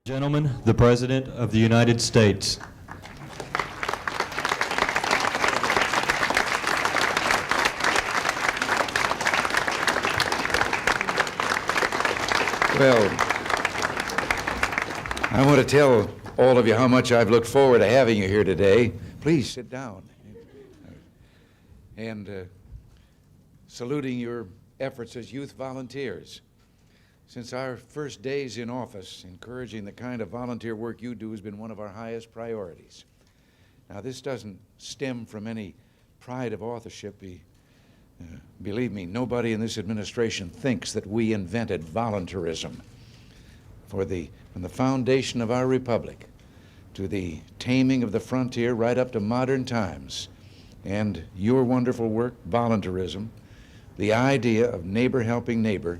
Gentlemen, the President of the United States. Well, I want to tell all of you how much I've looked forward to having you here today. Please sit down. And saluting your efforts as youth volunteers. Since our first days in office, encouraging the kind of volunteer work you do has been one of our highest priorities. Now, this doesn't stem from any pride of authorship. Believe me, nobody in this administration thinks that we invented volunteerism. From the foundation of our republic to the taming of the frontier right up to modern times, and your wonderful work, volunteerism, the idea of neighbor helping neighbor,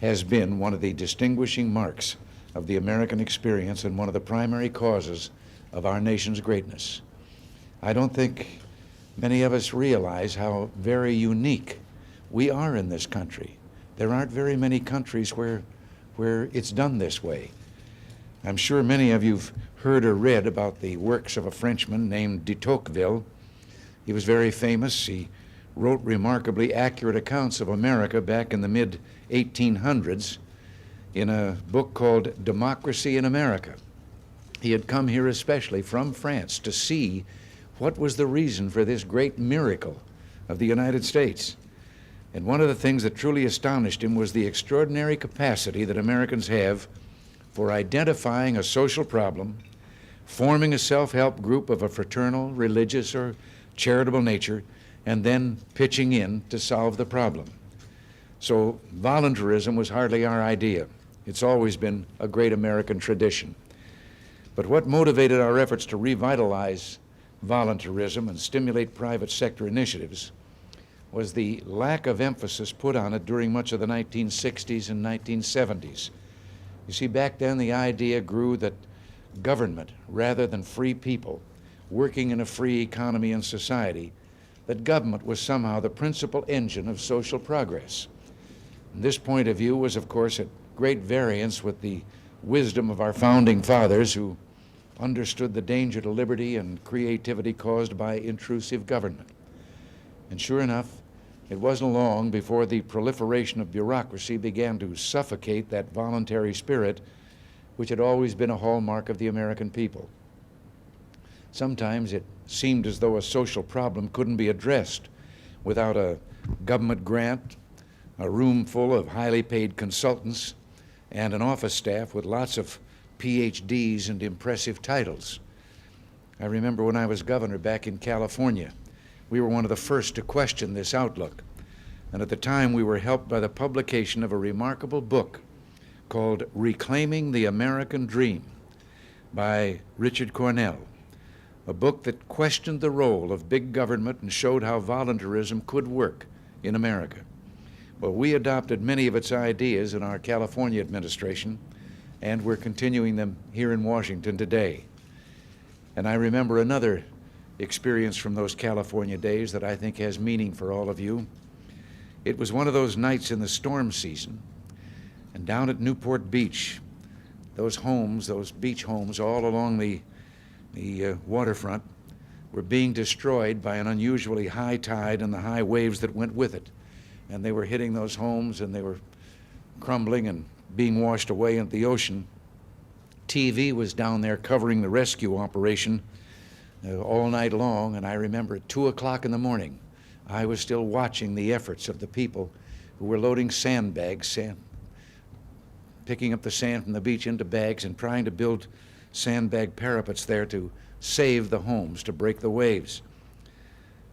has been one of the distinguishing marks of the American experience and one of the primary causes of our nation's greatness. I don't think many of us realize how very unique we are in this country. There aren't very many countries where it's done this way. I'm sure many of you've heard or read about the works of a Frenchman named de Tocqueville. He was very famous. He wrote remarkably accurate accounts of America back in the mid-1800s in a book called Democracy in America. He had come here especially from France to see what was the reason for this great miracle of the United States. And one of the things that truly astonished him was the extraordinary capacity that Americans have for identifying a social problem, forming a self-help group of a fraternal, religious, or charitable nature, and then pitching in to solve the problem. So volunteerism was hardly our idea. It's always been a great American tradition. But what motivated our efforts to revitalize volunteerism and stimulate private sector initiatives was the lack of emphasis put on it during much of the 1960s and 1970s. You see, back then the idea grew that government, rather than free people working in a free economy and society, that government was somehow the principal engine of social progress. And this point of view was, of course, at great variance with the wisdom of our founding fathers, who understood the danger to liberty and creativity caused by intrusive government. And sure enough, it wasn't long before the proliferation of bureaucracy began to suffocate that voluntary spirit which had always been a hallmark of the American people. Sometimes it seemed as though a social problem couldn't be addressed without a government grant, a room full of highly paid consultants, and an office staff with lots of PhDs and impressive titles. I remember when I was governor back in California, we were one of the first to question this outlook. And at the time, we were helped by the publication of a remarkable book called Reclaiming the American Dream by Richard Cornell, a book that questioned the role of big government and showed how volunteerism could work in America. Well, we adopted many of its ideas in our California administration, and we're continuing them here in Washington today. And I remember another experience from those California days that I think has meaning for all of you. It was one of those nights in the storm season, and down at Newport Beach, those homes, those beach homes all along the waterfront were being destroyed by an unusually high tide and the high waves that went with it. And they were hitting those homes, and they were crumbling and being washed away into the ocean. TV was down there covering the rescue operation all night long, and I remember at 2 o'clock in the morning, I was still watching the efforts of the people who were loading sandbags, picking up the sand from the beach into bags and trying to build sandbag parapets there to save the homes, to break the waves.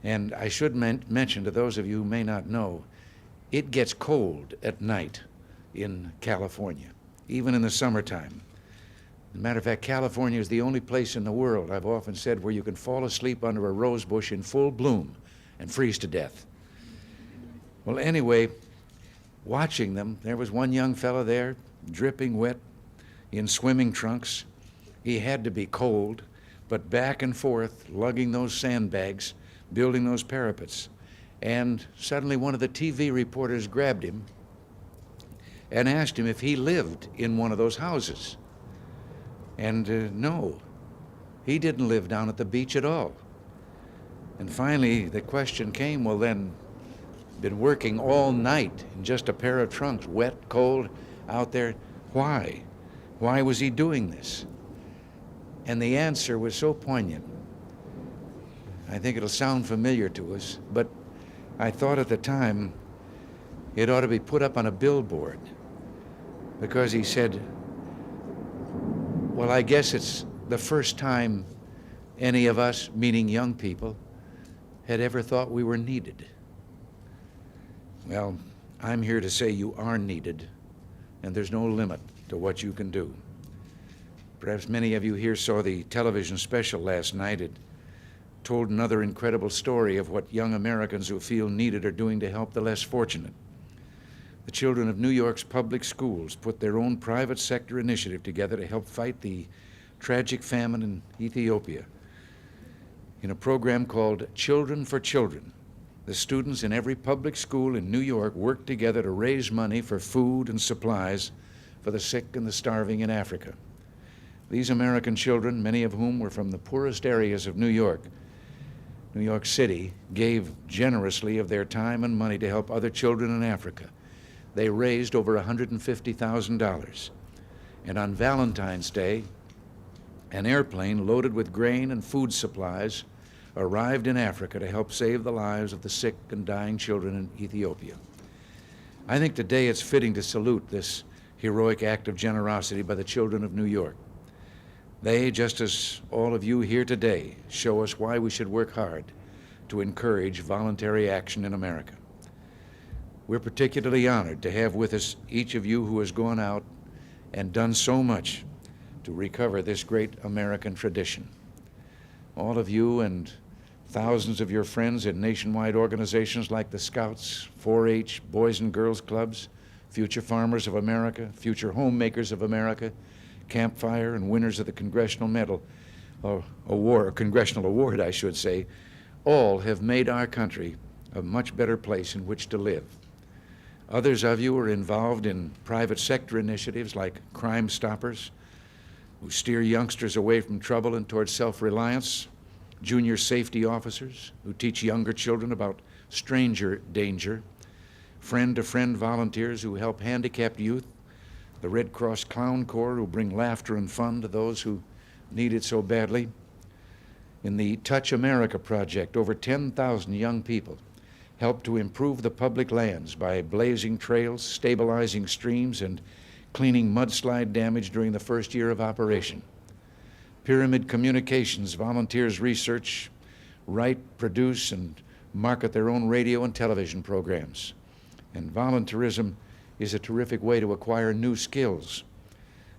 And I should mention to those of you who may not know, it gets cold at night in California, even in the summertime. As a matter of fact, California is the only place in the world, I've often said, where you can fall asleep under a rose bush in full bloom and freeze to death. Well, anyway, watching them, there was one young fellow there, dripping wet, in swimming trunks. He had to be cold, but back and forth, lugging those sandbags, building those parapets. And suddenly one of the TV reporters grabbed him and asked him if he lived in one of those houses. And no, he didn't live down at the beach at all. And finally, the question came, well then, been working all night in just a pair of trunks, wet, cold, out there. Why? Why was he doing this? And the answer was so poignant. I think it'll sound familiar to us, but I thought at the time it ought to be put up on a billboard, because he said, well, I guess it's the first time any of us, meaning young people, had ever thought we were needed. Well, I'm here to say you are needed, and there's no limit to what you can do. Perhaps many of you here saw the television special last night. It told another incredible story of what young Americans who feel needed are doing to help the less fortunate. The children of New York's public schools put their own private sector initiative together to help fight the tragic famine in Ethiopia. In a program called Children for Children, the students in every public school in New York worked together to raise money for food and supplies for the sick and the starving in Africa. These American children, many of whom were from the poorest areas of New York City, gave generously of their time and money to help other children in Africa. They raised over $150,000. And on Valentine's Day, an airplane loaded with grain and food supplies arrived in Africa to help save the lives of the sick and dying children in Ethiopia. I think today it's fitting to salute this heroic act of generosity by the children of New York. They, just as all of you here today, show us why we should work hard to encourage voluntary action in America. We're particularly honored to have with us each of you who has gone out and done so much to recover this great American tradition. All of you and thousands of your friends in nationwide organizations like the Scouts, 4-H, Boys and Girls Clubs, Future Farmers of America, Future Homemakers of America, Campfire, and winners of the Congressional Medal Award, Congressional Award, I should say, all have made our country a much better place in which to live. Others of you are involved in private sector initiatives like Crime Stoppers, who steer youngsters away from trouble and towards self-reliance, junior safety officers who teach younger children about stranger danger, friend-to-friend volunteers who help handicapped youth, the Red Cross Clown Corps who bring laughter and fun to those who need it so badly. In the Touch America project, over 10,000 young people helped to improve the public lands by blazing trails, stabilizing streams, and cleaning mudslide damage during the first year of operation. Pyramid Communications volunteers research, write, produce, and market their own radio and television programs. And volunteerism is a terrific way to acquire new skills.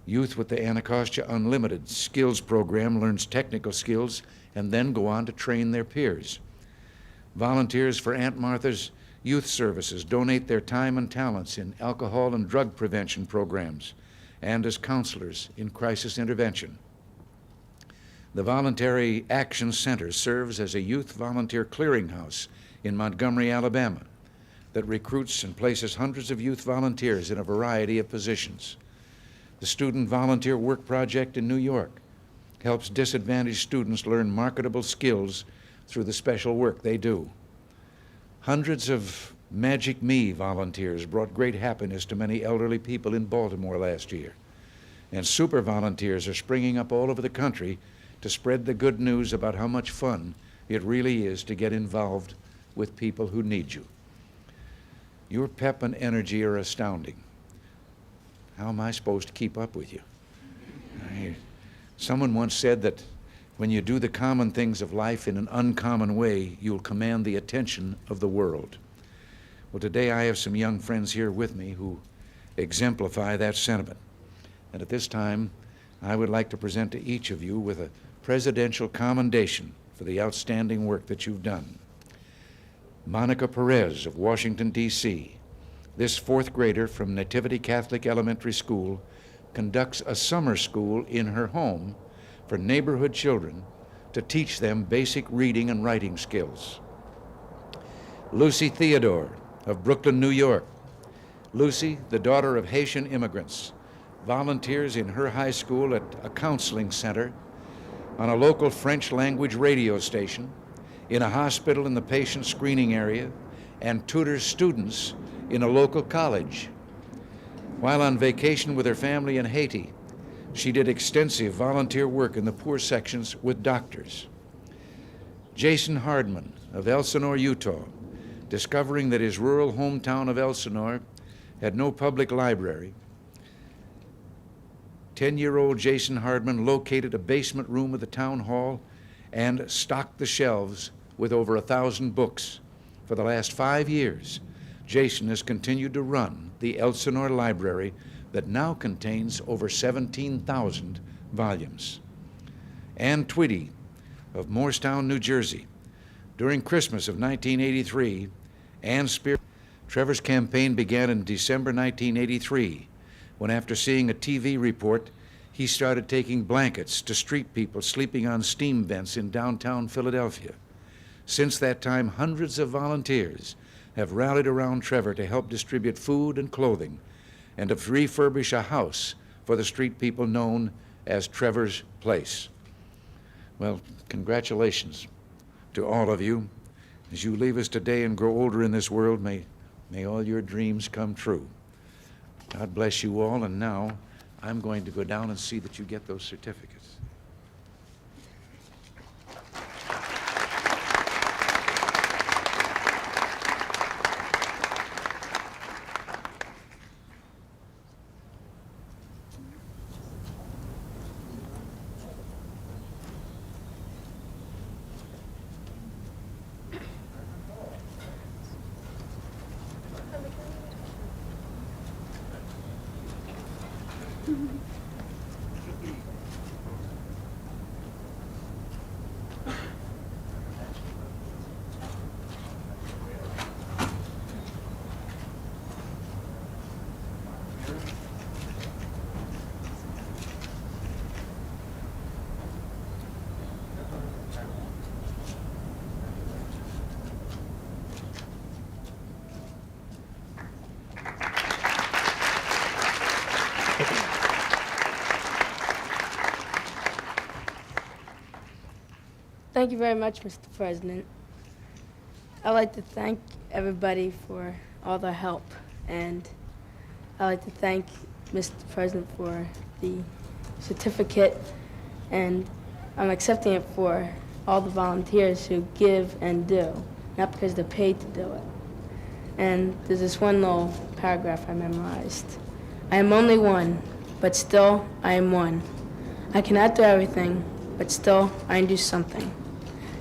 Youth with the Anacostia Unlimited Skills Program learns technical skills and then go on to train their peers. Volunteers for Aunt Martha's Youth Services donate their time and talents in alcohol and drug prevention programs and as counselors in crisis intervention. The Voluntary Action Center serves as a youth volunteer clearinghouse in Montgomery, Alabama, that recruits and places hundreds of youth volunteers in a variety of positions. The Student Volunteer Work Project in New York helps disadvantaged students learn marketable skills through the special work they do. Hundreds of Magic Me volunteers brought great happiness to many elderly people in Baltimore last year. And super volunteers are springing up all over the country to spread the good news about how much fun it really is to get involved with people who need you. Your pep and energy are astounding. How am I supposed to keep up with you? Someone once said that when you do the common things of life in an uncommon way, you'll command the attention of the world. Well, today I have some young friends here with me who exemplify that sentiment. And at this time, I would like to present to each of you with a presidential commendation for the outstanding work that you've done. Monica Perez of Washington, D.C. This fourth grader from Nativity Catholic Elementary School conducts a summer school in her home for neighborhood children to teach them basic reading and writing skills. Lucy Theodore of Brooklyn, New York. Lucy, the daughter of Haitian immigrants, volunteers in her high school at a counseling center, on a local French language radio station, in a hospital in the patient screening area, and tutors students in a local college. While on vacation with her family in Haiti, she did extensive volunteer work in the poor sections with doctors. Jason Hardman of Elsinore, Utah, discovering that his rural hometown of Elsinore had no public library, 10-year-old Jason Hardman located a basement room of the town hall and stocked the shelves with over 1,000 books. For the last 5 years, Jason has continued to run the Elsinore Library that now contains over 17,000 volumes. Ann Twitty of Morristown, New Jersey. During Christmas of 1983, Ann spearheaded Trevor's campaign began in December 1983, when after seeing a TV report, he started taking blankets to street people sleeping on steam vents in downtown Philadelphia. Since that time, hundreds of volunteers have rallied around Trevor to help distribute food and clothing and to refurbish a house for the street people known as Trevor's Place. Well, congratulations to all of you. As you leave us today and grow older in this world, may all your dreams come true. God bless you all, and now I'm going to go down and see that you get those certificates. Thank you very much, Mr. President. I'd like to thank everybody for all their help, and I'd like to thank Mr. President for the certificate, and I'm accepting it for all the volunteers who give and do, not because they're paid to do it. And there's this one little paragraph I memorized. I am only one, but still I am one. I cannot do everything, but still I can do something.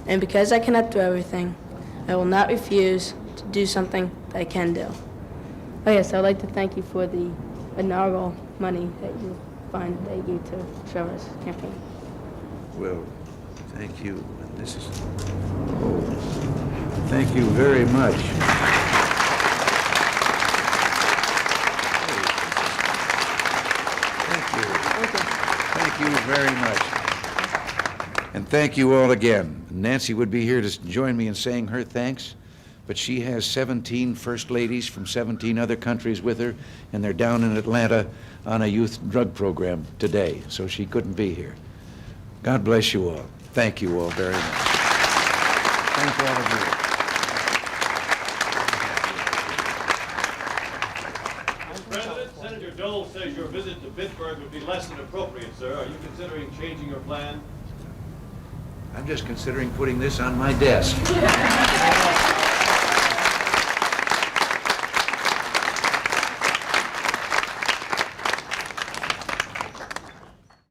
And because I cannot do everything, I will not refuse to do something that I can do. Oh yes, I'd like to thank you for the inaugural money that you find that you gave to Trevor's campaign. Well, thank you. And this is, thank you very much. Thank you very much. And thank you all again. Nancy would be here to join me in saying her thanks, but she has 17 first ladies from 17 other countries with her, and they're down in Atlanta on a youth drug program today, so she couldn't be here. God bless you all. Thank you all very much. Thank all of you. President, Senator Dole says your visit to Pittsburgh would be less than appropriate, sir. Are you considering changing your plan? I'm just considering putting this on my desk.